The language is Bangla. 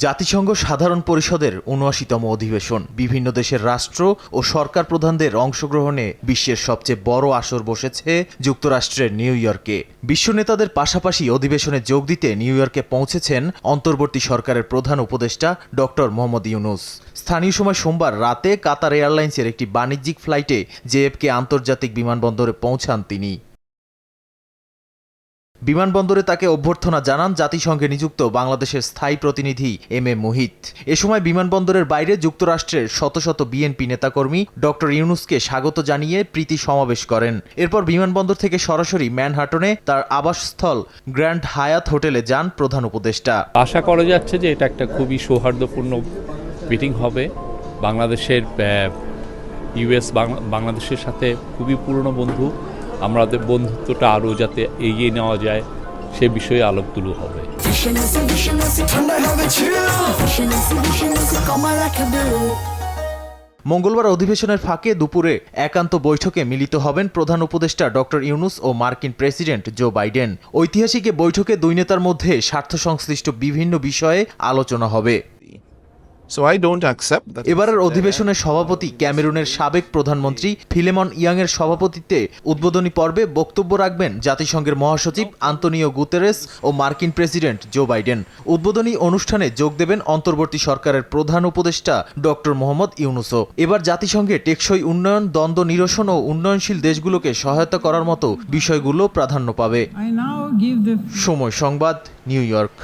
জাতিসংঘ সাধারণ পরিষদের ৭৯তম অধিবেশন বিভিন্ন দেশের রাষ্ট্র ও সরকার প্রধানদের অংশগ্রহণে বিশ্বের সবচেয়ে বড় আসর বসেছে যুক্তরাষ্ট্রের নিউ ইয়র্কে। বিশ্ব নেতাদের পাশাপাশি অধিবেশনে যোগ দিতে নিউ ইয়র্কে পৌঁছেছেন অন্তর্বর্তী সরকারের প্রধান উপদেষ্টা ডক্টর মোহাম্মদ ইউনূস। স্থানীয় সময় সোমবার রাতে কাতার এয়ারলাইন্সের একটি বাণিজ্যিক ফ্লাইটে জেএফকে আন্তর্জাতিক বিমানবন্দরে পৌঁছান তিনি। বিমানবন্দরে তাকে অভ্যর্থনা জানান জাতিসংঘে নিযুক্ত বাংলাদেশের স্থায়ী প্রতিনিধি এম এ মুহিত। এ সময় বিমানবন্দরের বাইরে যুক্তরাষ্ট্রের শত শত বিএনপি নেতাকর্মী ডক্টর ইউনূসকে স্বাগত জানিয়ে প্রীতি সমাবেশ করেন। এরপর বিমানবন্দর থেকে সরাসরি ম্যানহাটনে তার আবাসস্থল গ্র্যান্ড হায়াত হোটেলে যান প্রধান উপদেষ্টা। আশা করা যাচ্ছে যে এটা একটা খুবই সৌহার্দ্যপূর্ণ মিটিং হবে। বাংলাদেশের ইউএস বাংলাদেশের সাথে খুবই পুরনো বন্ধু, আমাদের বন্ধুত্বটা আরও যাতে এগিয়ে নেওয়া যায় সে বিষয়ে আলোক তুলো হবে। মঙ্গলবার অধিবেশনের ফাঁকে দুপুরে একান্ত বৈঠকে মিলিত হবেন প্রধান উপদেষ্টা ডক্টর ইউনূস ও মার্কিন প্রেসিডেন্ট জো বাইডেন। ঐতিহাসিক এ বৈঠকে দুই নেতার মধ্যে স্বার্থ সংশ্লিষ্ট বিভিন্ন বিষয়ে আলোচনা হবে। এবারের অধিবেশনের সভাপতি ক্যামেরুনের সাবেক প্রধানমন্ত্রী ফিলেমন ইয়াংয়ের সভাপতিত্বে উদ্বোধনী পর্বে বক্তব্য রাখবেন জাতিসংঘের মহাসচিব আন্তোনিও গুতেরেস ও মার্কিন প্রেসিডেন্ট জো বাইডেন। উদ্বোধনী অনুষ্ঠানে যোগ দেবেন অন্তর্বর্তী সরকারের প্রধান উপদেষ্টা ডক্টর মোহাম্মদ ইউনূসও। এবার জাতিসংঘে টেকসই উন্নয়ন, দ্বন্দ্ব নিরসন ও উন্নয়নশীল দেশগুলোকে সহায়তা করার মতো বিষয়গুলো প্রাধান্য পাবে। সময় সংবাদ, নিউ ইয়র্ক।